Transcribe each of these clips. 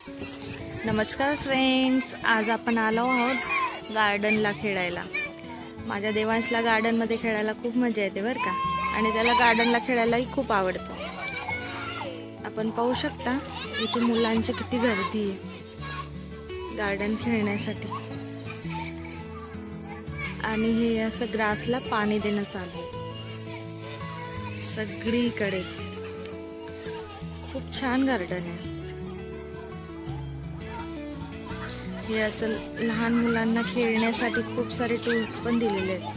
नमस्कार फ्रेंड्स, आज आपण आलो आहोत गार्डनला खेळायला. माझ्या देवांशला गार्डनमध्ये खेळायला खूप मजा येते बरं का, आणि त्याला गार्डनला खेळायलाही खूप आवडतं. आपण पाहू शकता इथे मुलांची किती गर्दी आहे गार्डन खेळण्यासाठी. आणि हे असं ग्रासला पाणी देणं चालू आहे सगळीकडे. खूप छान गार्डन आहे हे. असं लहान मुलांना खेळण्यासाठी खूप सारे टूल्स पण दिलेले आहेत.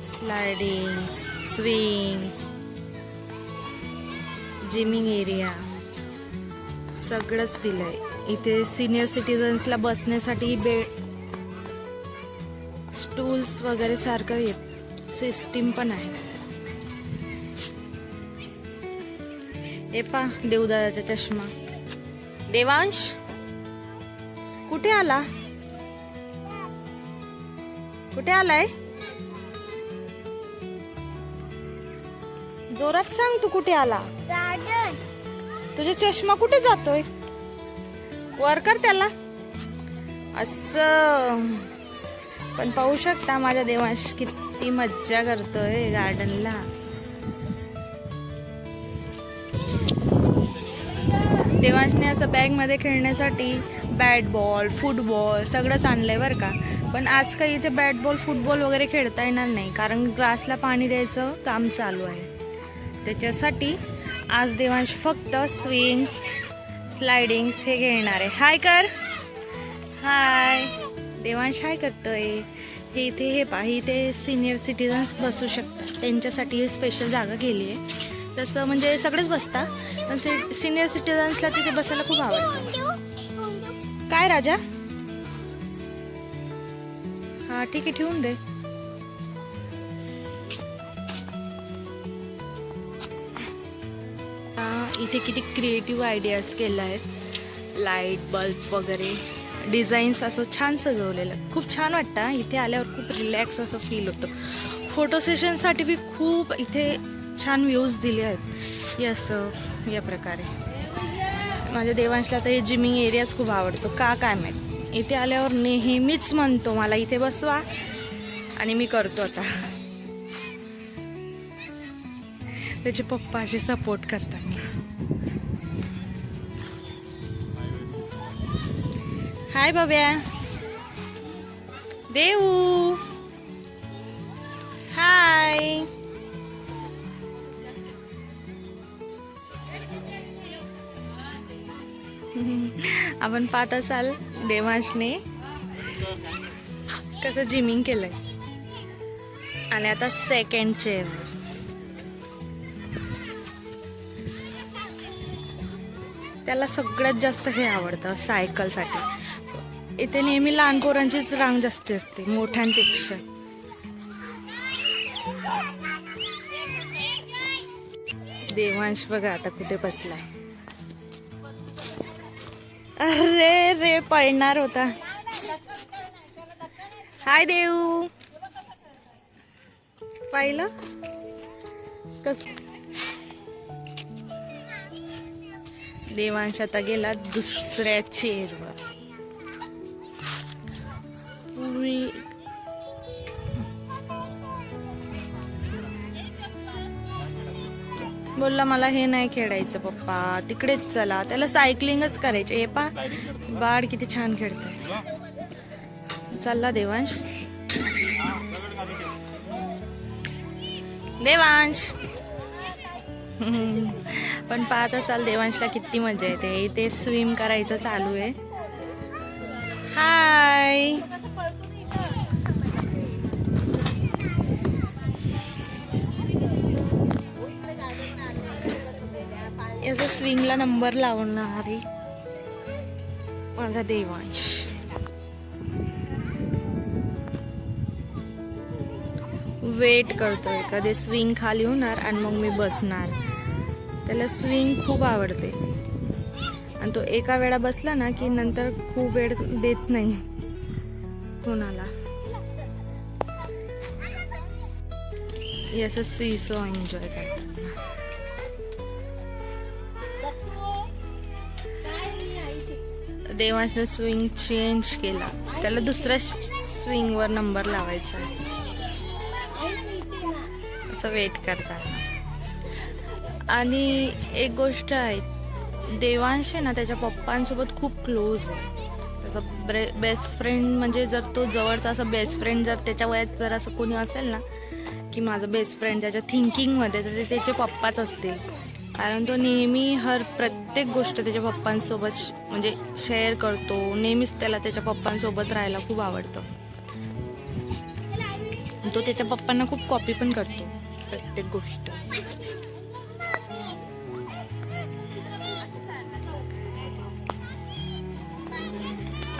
स्लायडिंग, स्विंग्स, जिमिंग एरिया सगळंच दिलंय. इथे सिनियर सिटीजन्सला बसण्यासाठी स्टूल्स वगैरे सारखं सिस्टीम पण आहे. हे पा देवदादाचा चष्मा. देवांश कुठे आला? कुठे आलाय? जोरात सांग, तू कुठे आला? तुझा चष्मा कुठे जातोय? वर कर त्याला. असं पण पाहू शकता माझ्या देवांश किती मज्जा करतोय गार्डनला. देवांशने असं बॅग मध्ये खेळण्यासाठी बॅट बॉल, फुटबॉल सगळंच आणलंय बरं का. पण आज काही इथे बॅट बॉल, फुटबॉल वगैरे खेळता येणार नाही, कारण ग्रासला पाणी द्यायचं काम चालू आहे. त्याच्यासाठी आज देवांश फक्त स्विंग्स, स्लायडिंग्स हे खेळणार आहे. हाय कर. हाय देवांश, हाय करतोय. हे इथे हे पाही, इथे सिनियर सिटीजन्स बसू शकतात, त्यांच्यासाठी स्पेशल जागा केली आहे. तसं म्हणजे सगळेच बसतात, पण सिनियर सिटीजन्सला तिथे बसायला खूप आवडतं. काय राजा? हा ठीक आहे, ठेवून दे. इथे किती क्रिएटिव्ह आयडियाज केल्या आहेत. लाईट, बल्ब वगैरे डिझाईन्स असं छान सजवलेलं. खूप छान वाटतं इथे आल्यावर. खूप रिलॅक्स असं फील होतं. फोटो सेशनसाठी बी खूप इथे छान व्ह्यूज दिले आहेत. असं या प्रकारे माझ्या देवांशला तर हे जिमिंग एरियाज खूप आवडतो का काय माहीत. इथे आल्यावर नेहमीच म्हणतो मला इथे बसवा, आणि मी करतो आता. त्याचे पप्पा असे सपोर्ट करतात. हाय बाब्या. देऊ हाय. आपण पाहत असाल देवांशने कसं जिमिंग केलंय. आणि आता सेकंड चेअर. त्याला सगळ्यात जास्त हे आवडतं सायकलसाठी. इथे नेहमी लहान पोरांचीच रांग जास्त असते मोठ्यांपेक्षा. देवांश बघा आता कुठे बसलाय. अरे रे, पळणार होता. हाय देऊ. पाहिलं कस देवांश आता गेला दुसऱ्या चेअरवर. बोलला मला हे नाही खेळायचं पप्पा, तिकडेच चला. त्याला सायकलिंगच करायचे. हे पा बाळ किती छान खेळतोय. चला देवांश. देवांश पण पाहत असाल देवांशला किती मजा येते. इथे स्विम करायचं चालू आहे. हाय. याचा स्विंगला नंबर लावणारी माझा देवांश. वेट करतोय कधी स्विंग खाली होणार आणि मग मी बसणार. त्याला स्विंग खूप आवडते, आणि तो एका वेळा बसला ना की नंतर खूप वेळ देत नाही कोणाला. असं सीसो एन्जॉय करतात. देवांशने स्विंग चेंज केला, त्याला दुसऱ्या स्विंगवर नंबर लावायचा आहे. असं वेट करताना. आणि एक गोष्ट आहे, देवांश आहे ना त्याच्या पप्पांसोबत खूप क्लोज आहे. त्याचा बेस्ट फ्रेंड म्हणजे जर तो जवळचा असं बेस्ट फ्रेंड जर त्याच्या वयात जर असं कोणी असेल ना की माझं बेस्ट फ्रेंड त्याच्या थिंकिंगमध्ये, तर ते त्याचे पप्पाच असतील. कारण तो नेहमी प्रत्येक गोष्ट त्याच्या पप्पांसोबत म्हणजे शेअर करतो. नेहमीच त्याला त्याच्या पप्पांसोबत राहायला खूप आवडतं. तो त्याच्या पप्पांना खूप कॉपी पण करतो प्रत्येक गोष्ट.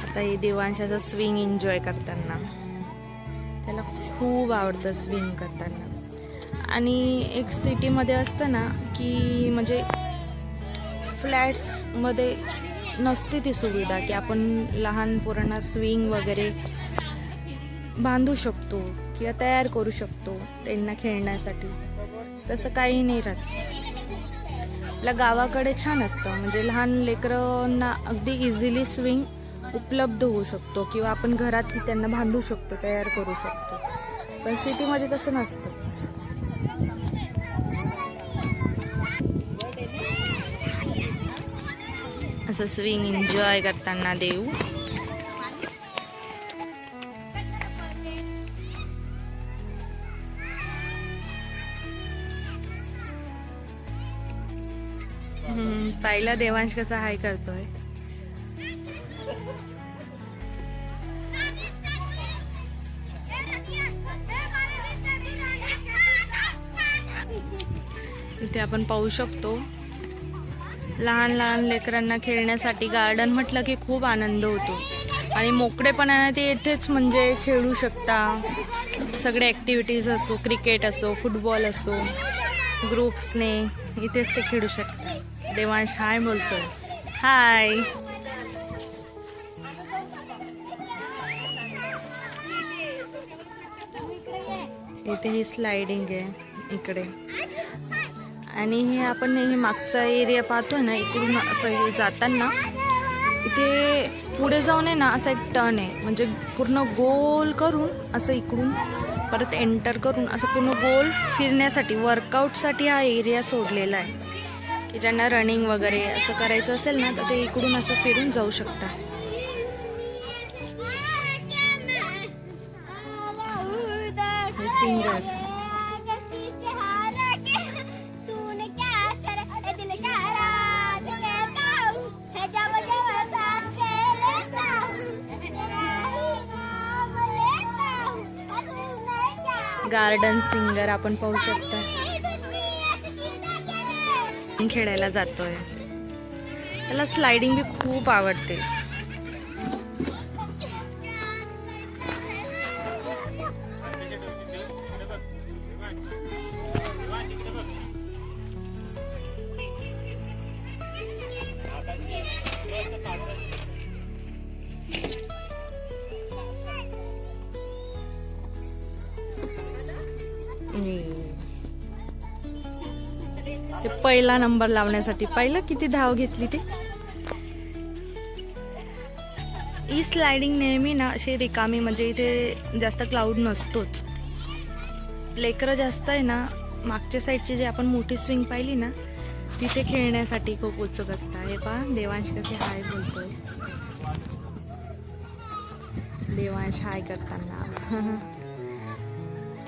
आता हे देवांशाचा स्विंग एन्जॉय करताना, त्याला खूप आवडतं स्विंग करताना. आणि एक सिटीमध्ये असतं ना की म्हणजे फ्लॅट्समध्ये नसते ती सुविधा की आपण लहान पोरांना स्विंग वगैरे बांधू शकतो किंवा तयार करू शकतो त्यांना खेळण्यासाठी. तसं काही नाही राहत. आपल्या गावाकडे छान असतं, म्हणजे लहान लेकरांना अगदी इझिली स्विंग उपलब्ध होऊ शकतो किंवा आपण घरात त्यांना बांधू शकतो, तयार करू शकतो. पण सिटीमध्ये तसं नसतंच. असं स्विंग एन्जॉय करताना देऊ. पहिला देवांश कसा हाय करतोय. इथे आपण पाहू शकतो लहान लहान लेकरांना खेळण्यासाठी गार्डन म्हटलं की खूप आनंद होतो. आणि मोकळेपणाने ते इथेच म्हणजे खेळू शकता. सगळे ॲक्टिव्हिटीज असो, क्रिकेट असो, फुटबॉल असो, ग्रुप्सने इथेच ते खेळू शकता. देवांश हाय बोलतोय. हाय. इथे ही स्लायडिंग आहे इकडे. आणि हे आपण हे मागचा एरिया पाहतोय ना, इकडून असं हे जाताना इथे पुढे जाऊन आहे ना असा एक टर्न आहे, म्हणजे पूर्ण गोल करून असं इकडून परत एंटर करून असं पूर्ण गोल फिरण्यासाठी, वर्कआउटसाठी हा एरिया सोडलेला आहे की ज्यांना रनिंग वगैरे असं करायचं असेल ना तर ते इकडून असं फिरून जाऊ शकता. सिंगर गार्डन सिंगर आपण पाहू शकता. खेळायला जातोय. त्याला स्लायडिंग बी खूप आवडते. ते पहिला नंबर लावण्यासाठी पाहिलं किती धाव घेतली ते. ही स्लायडिंग नेहमी ना अशी रिकामी, म्हणजे इथे जास्त क्लाउड नसतोच. लेकरं जास्त आहे ना मागच्या साईडची जी आपण मोठी स्विंग पाहिली ना तिथे खेळण्यासाठी खूप उत्सुक असतात. हे पहा देवांश कसे हाय बोलतोय. देवांश हाय करताना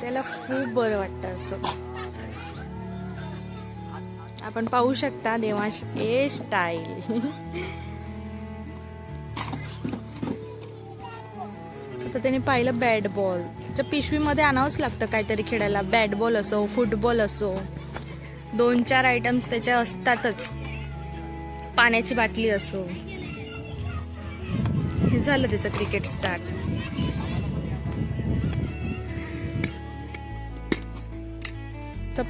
त्याला खूप बरं वाटतं असं. आपण पाहू शकता देवांश ए स्टाईल. आता त्याने पाहिलं बॅट बॉल. पिशवीमध्ये आणावंच लागतं काहीतरी खेळायला. बॅट बॉल असो, फुटबॉल असो, 2-4 आयटम्स त्याच्या असतातच. पाण्याची बाटली असो. हे झालं त्याचं क्रिकेट स्टार्ट.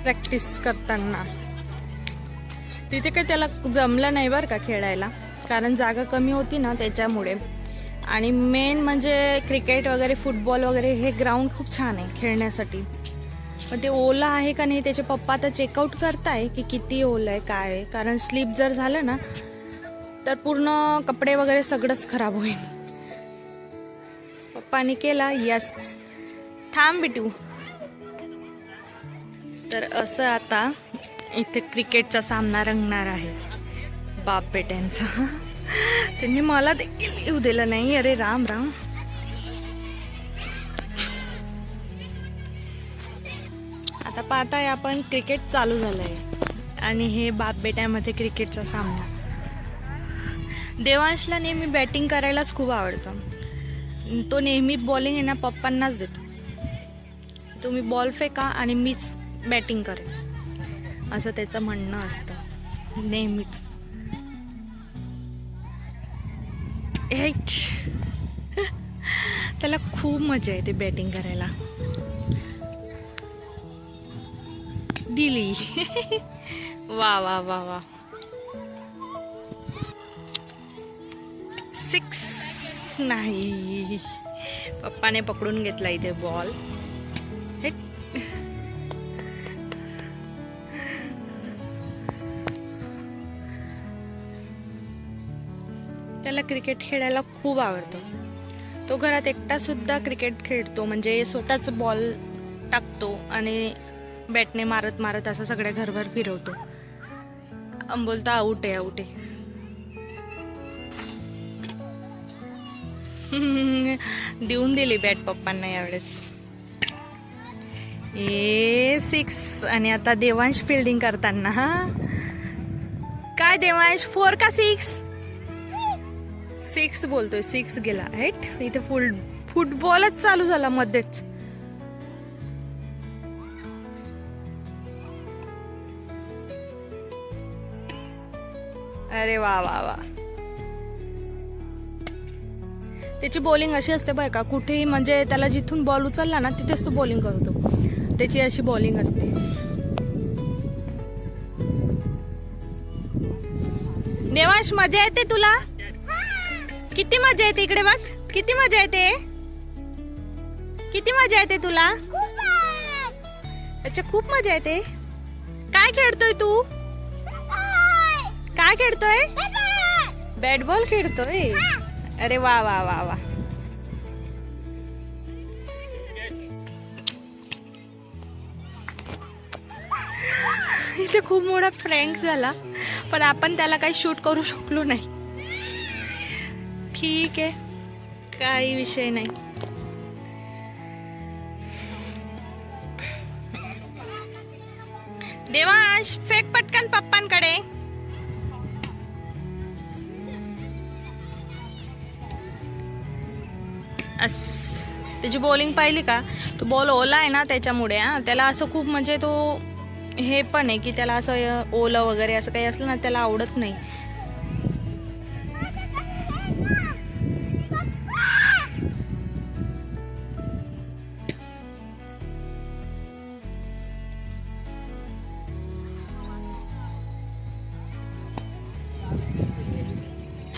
प्रॅक्टिस करताना तिथे काही त्याला जमलं नाही बरं का खेळायला, कारण जागा कमी होती ना त्याच्यामुळे. आणि मेन म्हणजे क्रिकेट वगैरे, फुटबॉल वगैरे हे ग्राउंड खूप छान आहे खेळण्यासाठी. पण ते ओलं आहे का नाही त्याचे पप्पा आता चेकआउट करताय की किती ओलं आहे काय आहे. कारण स्लिप जर झालं ना तर पूर्ण कपडे वगैरे सगळंच खराब होईल. पप्पानी केला. यस, थांब बिटू. तर असं आता इथे क्रिकेटचा सामना रंगणार आहे बाप बेट्यांचा. त्यांनी मला देखील येऊ दिलं नाही. अरे राम राम. आता पाहताय आपण क्रिकेट चालू झालंय आणि हे बाप बेट्यामध्ये क्रिकेटचा सामना. देवांशला नेहमी बॅटिंग करायलाच खूप आवडतं. तो नेहमी बॉलिंग आहे ना पप्पांनाच देतो. तुम्ही बॉल फेका आणि मीच बॅटिंग करेन असं त्याचं म्हणणं असतं नेहमीच. त्याला खूप मजा येते बॅटिंग करायला. दिली. वा वा वा वा. 6 नाही. पप्पाने पकडून घेतला इथे बॉल. त्याला क्रिकेट खेळायला खूप आवडतं. तो घरात एकटा सुद्धा क्रिकेट खेळतो. म्हणजे स्वतःच बॉल टाकतो आणि बॅटने मारत मारत असं सगळ्या घरभर फिरवतो. बोलता आउट आहे आउट आहे. देऊन दिली बॅट पप्पांना यावेळेस. 6. आणि आता देवांश फिल्डिंग करताना. काय देवांश, 4 का 6? 6 बोलतोय. 6 गेला. हेट इथे फुटबॉलच चालू झाला मध्येच. अरे वा वा वा. त्याची बॉलिंग अशी असते बरं का, कुठेही म्हणजे त्याला जिथून बॉल उचलला ना तिथेच तो बॉलिंग करतो. त्याची अशी बॉलिंग असते. देवांश मजा येते तुला? किती मजा येते इकडे बघ. किती मजा येते. किती मजा येते तुला? अच्छा खूप मजा येते. काय खेळतोय तू? काय खेळतोय? बॅट बॉल खेळतोय. अरे वा वा वा वा. इथे खूप मोठा फ्रँक झाला पण आपण त्याला काही शूट करू शकलो नाही. ठीक आहे, काही विषय नाही. देवांश फेक पटकन पप्पांकडे. त्याची बॉलिंग पाहिली का? तो बॉल ओला आहे ना त्याच्यामुळे त्याला असं खूप म्हणजे तो हे पण आहे की त्याला असं ओलं वगैरे असं काही असलं ना त्याला आवडत नाही.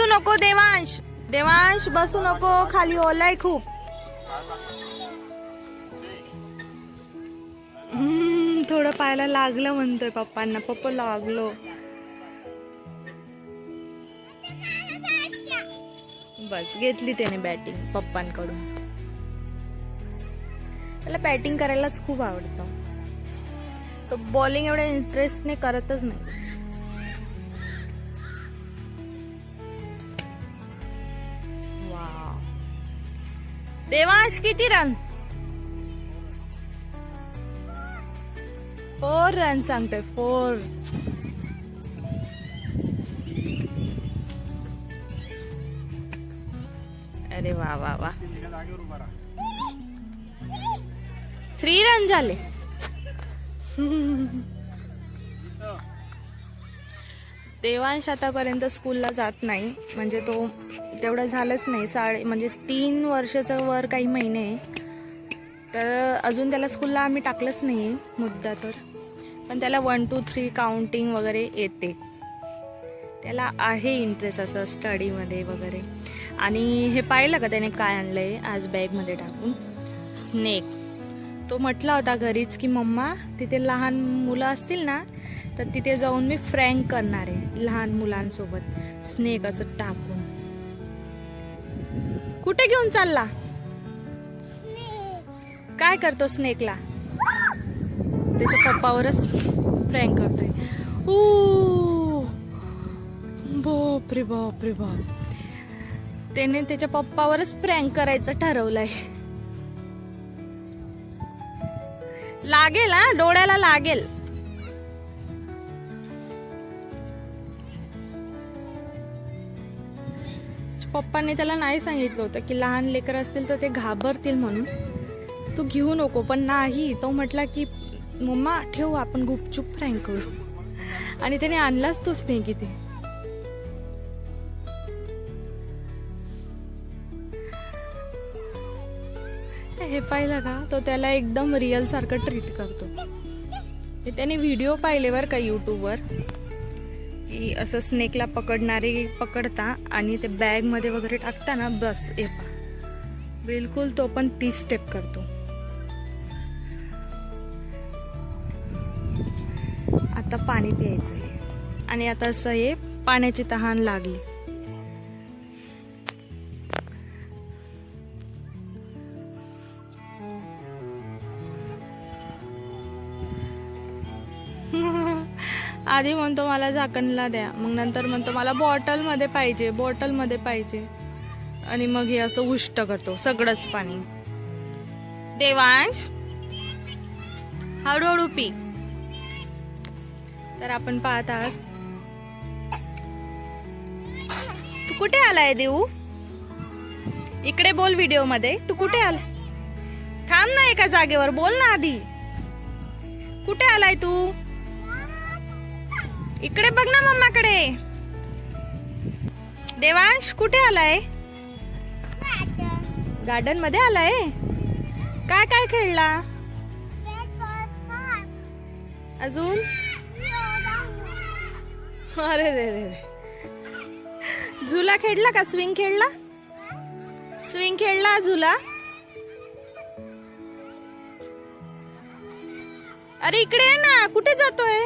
बसू नको देवांश. देवांश बसू नको, खाली ओलाय खूप. थोडं पायाला लागलं म्हणतोय पप्पांना. पप्पा लागलो. बस घेतली त्याने बॅटिंग पप्पांकडून. त्याला बॅटिंग करायलाच खूप आवडतं. तो बॉलिंग एवढ्या इंटरेस्टने करतच नाही. देवांश किती रन? 4 रन सांगतोय. 4. अरे वा वा वा. 3 रन झाले. देवांश आतापर्यंत स्कूलला जात नाही. म्हणजे तो तेवढं झालंच नाही. म्हणजे 3 वर्षाचं वर काही महिने. तर अजून त्याला स्कूलला आम्ही टाकलंच नाही मुद्दा तर. पण त्याला 1 2 3 काउंटिंग वगैरे येते. त्याला आहे इंटरेस्ट असं स्टडीमध्ये वगैरे. आणि हे पाहिलं का त्याने काय आणलंय आज बॅगमध्ये टाकून? स्नेक. तो म्हटला होता घरीच की मम्मा तिथे लहान मुलं असतील ना तर तिथे जाऊन मी फ्रँक करणार आहे लहान मुलांसोबत स्नेक असं टाकून. कुठे घेऊन चालला? काय करतो स्नेकला? त्याच्या पप्पावरच फ्रँक करतोय. ओ बाप रे बाप रे बाप. त्याने त्याच्या पप्पावरच प्रँक करायचं ठरवलंय. लागेल हा, डोळ्याला लागेल. पप्पाने त्याला नाही सांगितलं होतं की लहान लेकर असतील तर ते घाबरतील म्हणून तू घेऊ नको, पण नाही. तो म्हटला की मम्मा ठेवू आपण गुपचूप प्रँक करू, आणि त्याने आणलाच तो स्नेक इथे. हे पाहिलं का, तो त्याला एकदम रिअल सारखं ट्रीट करतो. त्याने व्हिडिओ पाहिले बर का युट्यूबवर की असं स्नेकला पकडता आणि ते बॅग मध्ये वगैरे टाकता ना, बस हे पा बिलकुल तो पण 30 स्टेप करतो. आता पाणी प्यायचं आहे आणि आता असं हे पाण्याची तहान लागली. आधी म्हणतो मला झाकणला द्या, मग नंतर म्हणतो मला बॉटलमध्ये पाहिजे, आणि मग हे असं उष्ट करतो सगळंच पाणी. देवांश हळूहळू पी. तर आपण पाहत आहात. तू कुठे आलाय देऊ? इकडे बोल व्हिडिओ मध्ये. तू कुठे आलाय? थांब ना एका जागेवर, बोल ना आधी. कुठे आलाय तू? इकडे बघ ना मम्माकडे. देवांश कुठे आलाय? गार्डन मध्ये आलाय. काय काय खेळला अजून? अरे रे रे, झुला खेळला का? स्विंग खेळला झुला? अरे इकडे आहे ना, कुठे जातोय?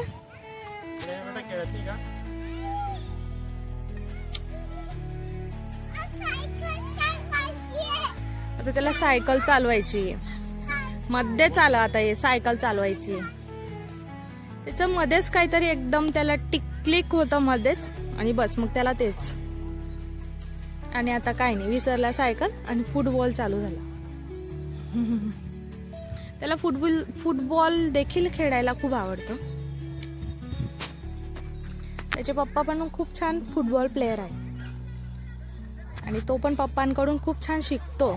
आता त्याला सायकल चालवायची मध्ये चाल. आता हे सायकल चालवायची त्याच्या मध्येच काहीतरी एकदम त्याला क्लिक होतं मध्येच, आणि बस मग त्याला तेच. आणि आता काय नाही, विसरला सायकल आणि फुटबॉल चालू झाला. त्याला फुटबॉल देखील खेळायला खूप आवडतं. त्याचे पप्पा पण खूप छान फुटबॉल प्लेयर आहे आणि तो पण पप्पांकडून खूप छान शिकतो.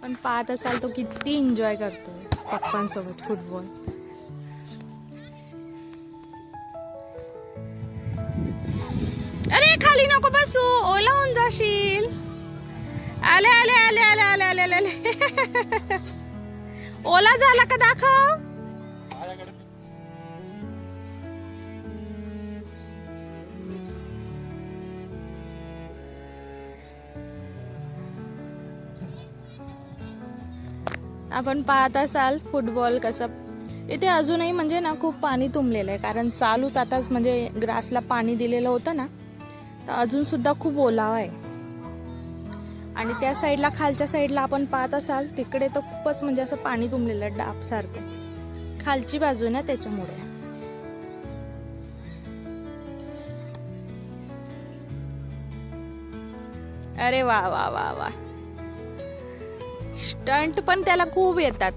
पण पाहत असाल तो किती एन्जॉय करतो पप्पांसोबत फुटबॉल. अरे खाली नको बसू, ओला होऊन जाशील. आले आले आले आले आले आले आले आले. ओला झाला का दाखव. आपण पाहत असाल फुटबॉल कसं. इथे अजूनही म्हणजे ना खूप पाणी तुंबलेलं आहे, कारण चालूच आताच म्हणजे ग्रासला पाणी दिलेलं होतं ना, तर अजून सुद्धा खूप ओलावा आहे. आणि त्या साईडला, खालच्या साईडला आपण पाहत असाल तिकडे तर खूपच म्हणजे असं पाणी तुंबलेलं आहे डाब सारखं. खालची बाजू ना त्याच्यामुळे. अरे वा वा वा वा. स्टंट पण त्याला खूप येतात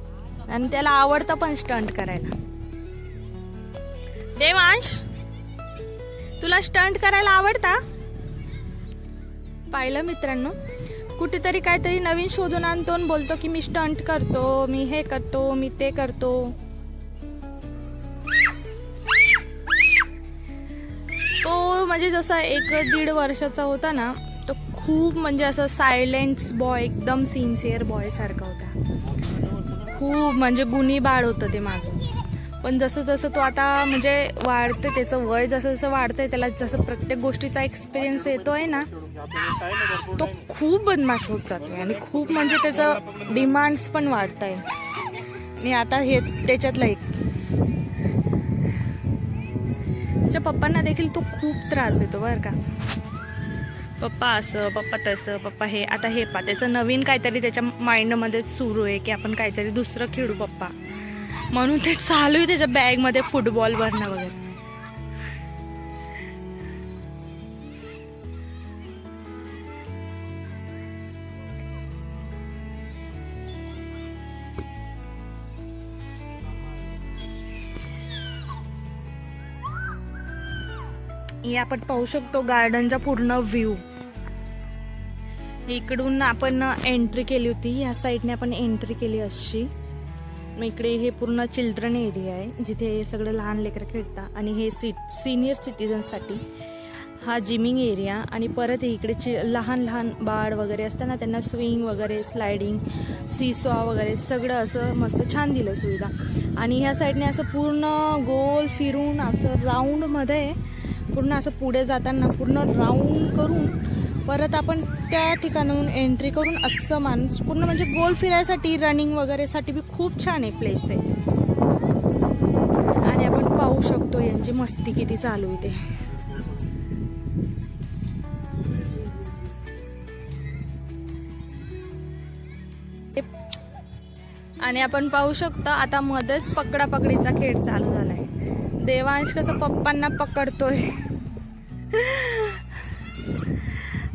आणि त्याला आवडतं पण स्टंट करायला. देवांश तुला स्टंट करायला आवडता? पाहिलं मित्रांनो, कुठेतरी काहीतरी नवीन शोधून आणतो आणि बोलतो की मी स्टंट करतो, मी हे करतो, मी ते करतो. तो म्हणजे जसा 1-1.5 वर्षाचा होता ना, तो खूप म्हणजे असं सायलेन्स बॉय, एकदम सिन्सिअर बॉय सारखा होता. खूप म्हणजे गुणी बाळ होतं ते माझं. पण जसं जसं तो आता म्हणजे वाढते, त्याचं वय जसं जसं वाढतंय, त्याला जसं प्रत्येक गोष्टीचा एक्सपिरियन्स येतोय ना, तो खूप बदमाश होत जातोय आणि खूप म्हणजे त्याचं डिमांड्स पण वाढत आहे. आणि आता हे त्याच्यातला एक त्याच्या पप्पांना देखील तो खूप त्रास देतो बरं का. पप्पा असं, पप्पा तसं, पप्पा हे. आता हे पा त्याचं नवीन काहीतरी त्याच्या माइंडमध्ये सुरू आहे की आपण काहीतरी दुसरं खेळू पप्पा, म्हणून ते चालू आहे त्याच्या बॅगमध्ये फुटबॉल भरणं वगैरे. हे आपण पाहू शकतो गार्डनचा पूर्ण व्ह्यू. इकडून आपण एंट्री केली होती, या साईडने आपण एंट्री केली अशी. मग इकडे हे पूर्ण चिल्ड्रन एरिया आहे जिथे सगळं लहान लेकरं खेळतात, आणि हे सिनियर सिटीजनसाठी हा जिमिंग एरिया. आणि परत इकडे लहान लहान बाळ वगैरे असताना त्यांना स्विंग वगैरे, स्लायडिंग, सीसॉ वगैरे सगळं असं मस्त छान दिलं सुविधा. आणि ह्या साईडने असं पूर्ण गोल फिरून असं राऊंडमध्ये पूर्ण असं पुढे जाताना पूर्ण राऊंड करून परत आपण त्या ठिकाणाहून एंट्री करून असं माणूस पूर्ण म्हणजे गोल फिरायसाठी, रनिंग वगैरेसाठी बी खूप छान एक प्लेस आहे. आणि आपण पाहू शकतो यांची मस्ती किती चालू आहे ते. आणि आपण पाहू शकतो आता मध्येच पकडापकडीचा खेळ चालू झालाय. देवांश कसं पप्पांना पकडतोय.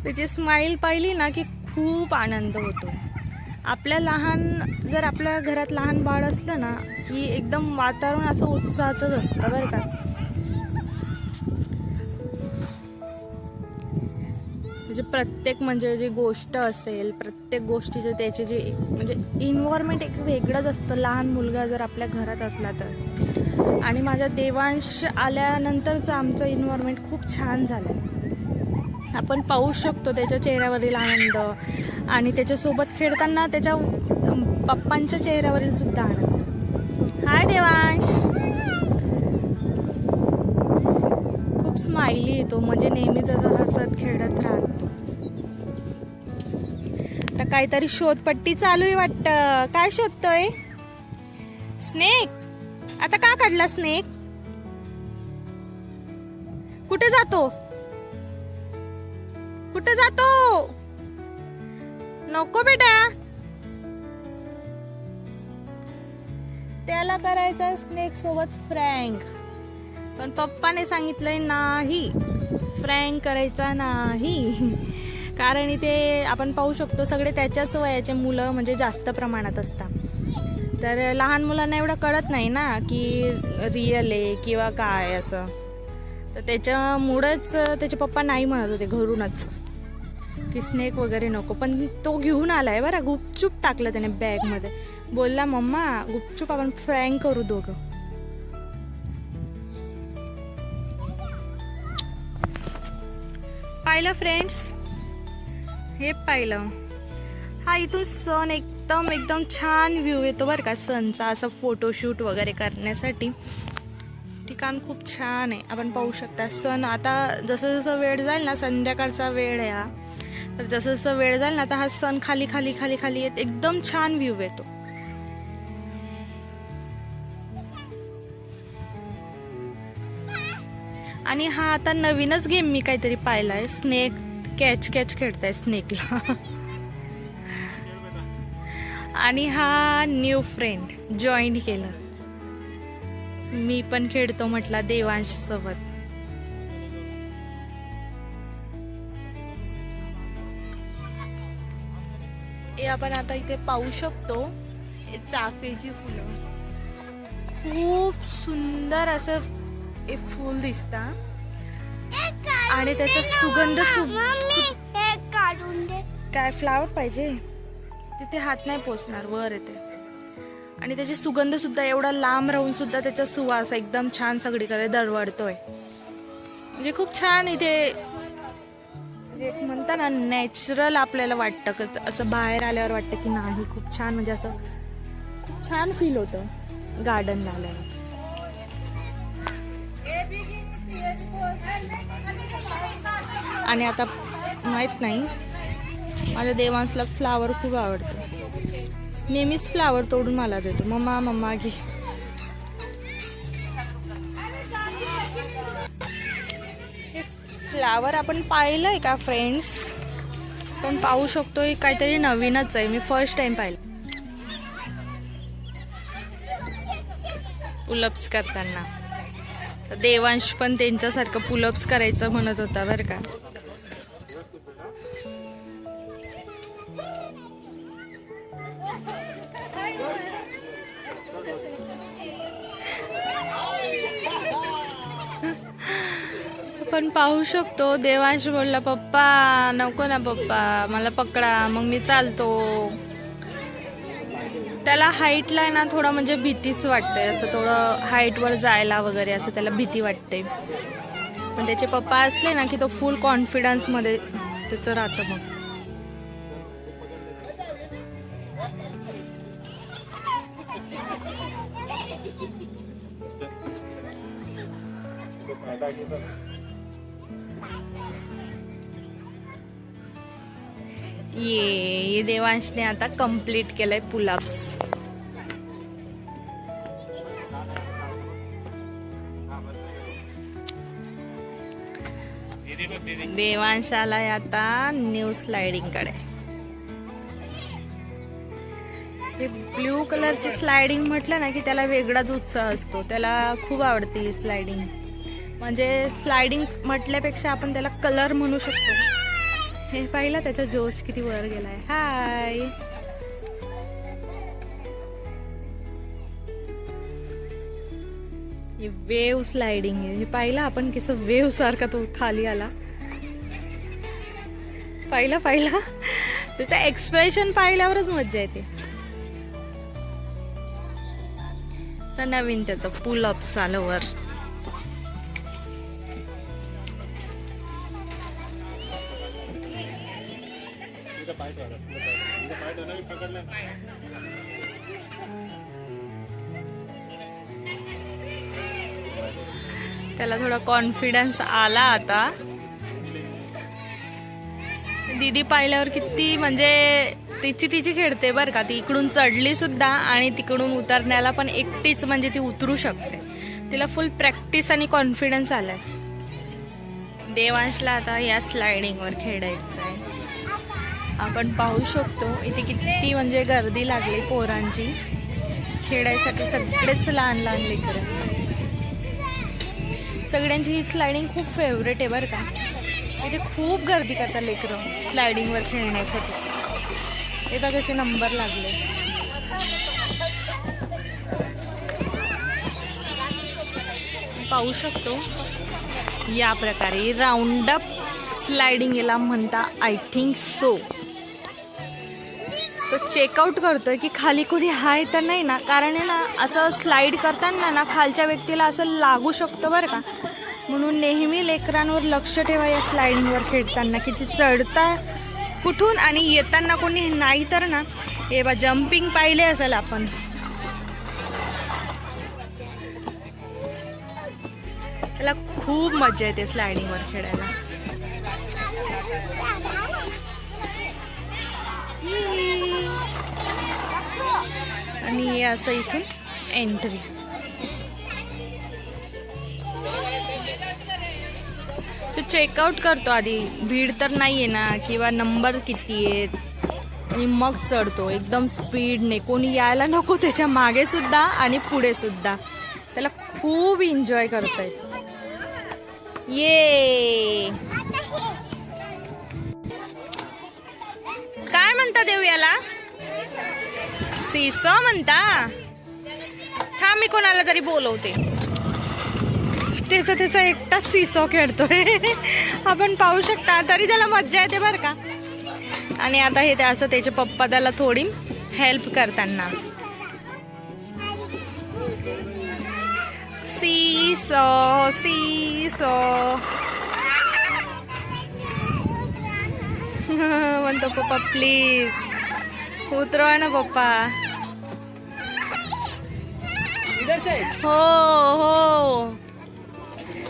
त्याची स्माइल पाहिली ना की खूप आनंद होतो. जर आपल्या घरात लहान बाळ असलं ना की एकदम वातावरण असं उत्साहाचंच असतं बरं का. म्हणजे प्रत्येक म्हणजे जी गोष्ट असेल, प्रत्येक गोष्टीचं त्याचे जे म्हणजे इन्व्हायरमेंट एक वेगळंच असतं लहान मुलगा जर आपल्या घरात असला तर. आणि माझ्या देवांश आल्यानंतरचं आमचं इन्व्हायरमेंट खूप छान झालं. आपण पाहू शकतो त्याच्या चेहऱ्यावरील आनंद, आणि त्याच्यासोबत खेळताना त्याच्या पप्पांच्या चेहऱ्यावरील सुद्धा आनंद. हाय देवांश. खूप स्माइली येतो, म्हणजे नेहमी तसं हसत खेळत राहतो. आता काहीतरी शोधपट्टी चालू आहे वाटतं. काय शोधतोय? स्नेक. आता का काढला स्नेक? कुठे जातो? कुठे जातो? नको बेटा. त्याला करायचा स्नेक सोबत फ्रँक, पण पप्पाने सांगितलंय नाही, फ्रँक करायचा नाही. कारण इथे आपण पाहू शकतो सगळे त्याच्याच वयाचे मुलं म्हणजे जास्त प्रमाणात असतात. तर लहान मुलांना एवढं कळत नाही ना की रिअल आहे किंवा काय असं. तर त्याच्यामुळेच त्याचे पप्पा नाही म्हणत होते घरूनच की स्नेक वगैरे नको. पण तो घेऊन आलाय बरं, गुपचूप टाकलं त्याने बॅगमध्ये. बोलला मम्मा गुपचूप आपण फ्रँक करू दोघं. पाहिलं फ्रेंड्स, हे पाहिलं. हा इथून सन एकदम छान व्ह्यू येतो बरं का सनचा, असं फोटोशूट वगैरे करण्यासाठी ठिकाण खूप छान आहे. आपण पाहू शकता सन. आता जसं जसं वेळ जाईल ना, संध्याकाळचा वेळ आहे हा, तर जसं जसं वेळ जाईल ना, तर हा सन खाली खाली खाली खाली येत एकदम छान व्ह्यू येतो. आणि हा आता नवीनच गेम मी काहीतरी पाहिलाय, स्नेक कॅच खेळताय स्नेकला. आणि हा न्यू फ्रेंड जॉईन केलं. मी पण खेळतो म्हटला देवांश सोबत. हे आपण आता इथे पाहू शकतो, चाफ्याची फुलं खूप सुंदर असं फुल दिसता, आणि त्याचा सुगंध काय फ्लावर पाहिजे तिथे हात नाही पोचणार, वर येते. आणि त्याची सुगंध सुद्धा एवढा लांब राहून सुद्धा त्याचा सुवास एकदम छान सगळीकडे दरवळतोय. म्हणजे खूप छान इथे जे म्हणता ना नॅचरल आपल्याला वाटतं, असं बाहेर आल्यावर वाटतं की नाही खूप छान, म्हणजे असं खूप छान फील होतं गार्डनला आल्यावर. आणि आता माहित नाही, माझ्या देवांसला फ्लावर खूप आवडतं. नेहमीच फ्लावर तोडून मला देतो, मम्मा मम्मा घे. फ्लावर आपण पाहिलंय का फ्रेंड्स? पण पाहू शकतो हे काहीतरी नवीनच आहे, मी फर्स्ट टाइम पाहिलं. पुलअप्स करताना तर देवांश पण त्यांच्यासारखं पुलअप्स करायचं म्हणत होता बरं का. पण पाहू शकतो देवांश बोलला पप्पा नको ना पप्पा, मला पकडा मग मी चालतो. त्याला हाईटला आहे ना थोडं म्हणजे भीतीच वाटते, असं थोडं हाईटवर जायला वगैरे असं त्याला भीती वाटते. पण त्याचे पप्पा असले ना की तो फुल कॉन्फिडन्समध्ये त्याचं राहतं. मग ये देवांशने आता कंप्लीट केलंय पुलअप्स. देवांश आलाय आता न्यू स्लायडिंग कडे. हे ब्ल्यू कलरची स्लायडिंग म्हटलं ना की त्याला वेगळाच उत्साह असतो, त्याला खूप आवडते ही स्लायडिंग. म्हणजे स्लायडिंग म्हटल्यापेक्षा आपण त्याला कलर म्हणू शकतो. हे पाहिलं त्याचा जोश किती वर गेलाय. हाय हे वेव स्लायडिंग आहे. हे पाहिलं आपण कसं वेव सारखा तो खाली आला. पाहिलं त्याचा एक्सप्रेशन पाहिल्यावरच मज्जा येते. तर नवीन त्याचं पुलअप्स आलं वर. त्याला थोडा कॉन्फिडन्स आला आता. दीदी पाहिल्यावर किती म्हणजे तिची खेळते बरं का. ती इकडून चढली सुद्धा आणि तिकडून उतरण्याला पण एकटीच म्हणजे ती उतरू शकते. तिला फुल प्रॅक्टिस आणि कॉन्फिडन्स आलाय. देवांशला आता या स्लायडिंग वर खेळायचं आहे. आपण पाहू शकतो इथे किती म्हणजे गर्दी लागली पोरांची खेळायसाठी. सगळेच लहान लेकरं. सगळ्यांची ही स्लायडिंग खूप फेवरेट आहे बरं का. इथे खूप गर्दी करतात लेकरं स्लायडिंगवर खेळण्यासाठी. हे बघा कसे नंबर लागले. पाहू शकतो या प्रकारे राऊंड अप स्लायडिंग याला म्हणता आय थिंक सो. तो चेकआउट करतोय की खाली कोणी हाय तर नाही ना, कारण आहे ना असं स्लाइड करताना ना खालच्या व्यक्तीला असं लागू शकतं बरं का. म्हणून नेहमी लेकरांवर लक्ष ठेवा या स्लाइडिंगवर खेळताना की ती चढता कुठून आणि येताना कोणी नाही तर ना. हे बा जम्पिंग पाहिले असेल आपण. त्याला खूप मजा येते स्लाइडिंगवर खेळायला. आणि हे असं इथून एंट्री. तो चेकआउट करतो आधी भीड तर नाहीये ना किंवा नंबर किती आहेत आणि मग चढतो एकदम स्पीडने. कोणी यायला नको त्याच्या मागे सुद्धा आणि पुढे सुद्धा. त्याला खूप एन्जॉय करतायत. ये काय म्हणता देऊ याला? सीसॉ म्हणता. हा मी कोणाला तरी बोलवते. त्याचा एकटाच सीसॉ खेळतोय. आपण पाहू शकता तरी त्याला मज्जा येते बरं का. आणि आता हे असं त्याचे पप्पा त्याला थोडी हेल्प करताना. सीसॉ सीसॉ म्हणतो पप्पा प्लीज उतरवा ना पप्पा. हो हो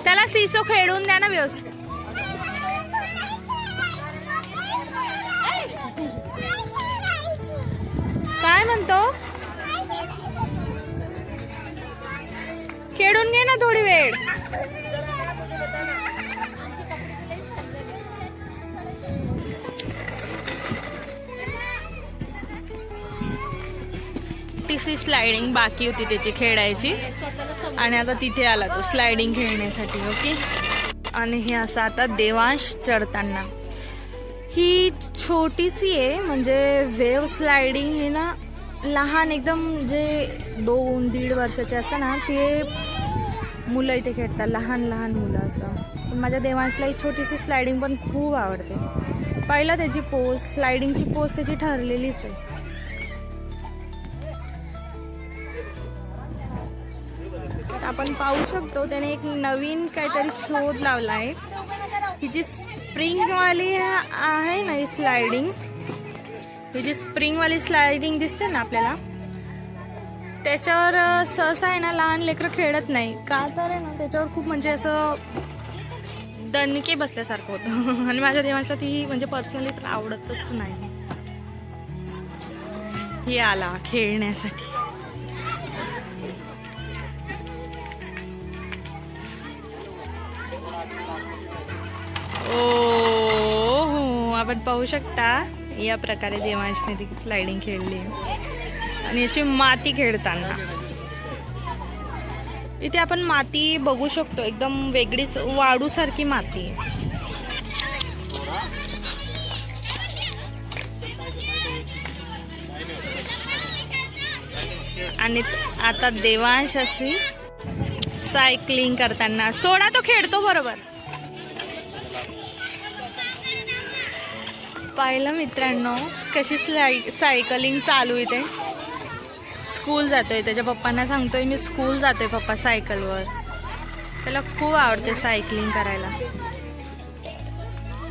त्याला सिसो खेळून द्या ना व्यवस्थित. काय म्हणतो? खेळून घे ना थोडी वेळ. टीसी स्लायडिंग बाकी होती त्याची खेळायची आणि आता तिथे आला तो स्लायडिंग खेळण्यासाठी. ओके. आणि हे असं आता देवांश चढताना. ही छोटीशी आहे म्हणजे वेव्ह स्लायडिंग हे ना लहान एकदम जे 2-1.5 वर्षाचे असतात ना ते मुलं इथे खेळतात, लहान लहान मुलं असं. पण माझ्या देवांशला ही छोटीशी स्लायडिंग पण खूप आवडते. पहिला त्याची पोज स्लायडिंगची पोज त्याची ठरलेलीच आहे. आपण पाहू शकतो त्याने एक नवीन काहीतरी शोध लावला आहे. ही जी स्प्रिंगवाली आहे ना ही स्लायडिंग, ही जी स्प्रिंगवाली स्लायडिंग दिसते ना आपल्याला त्याच्यावर सहसा आहे ना लहान लेकरं खेळत नाही का तर आहे ना त्याच्यावर खूप म्हणजे असं दणके बसल्यासारखं होतं आणि माझ्या देवांशला ती म्हणजे पर्सनली तर आवडतच नाही. ही आला खेळण्यासाठी. ओ आपण पाहू शकता या प्रकारे देवांशने ती स्लायडिंग खेळली आणि अशी माती खेळताना इथे आपण माती बघू शकतो एकदम वेगळीच वाळू सारखी माती. आणि आता देवांश अशी सायकलिंग करताना सोडा तो खेळतो बरोबर. पाहिलं मित्रांनो कशी सायकलिंग चालू इथे. स्कूल जातोय त्याच्या पप्पांना सांगतोय मी स्कूल जातोय पप्पा सायकलवर. त्याला खूप आवडते सायकलिंग करायला.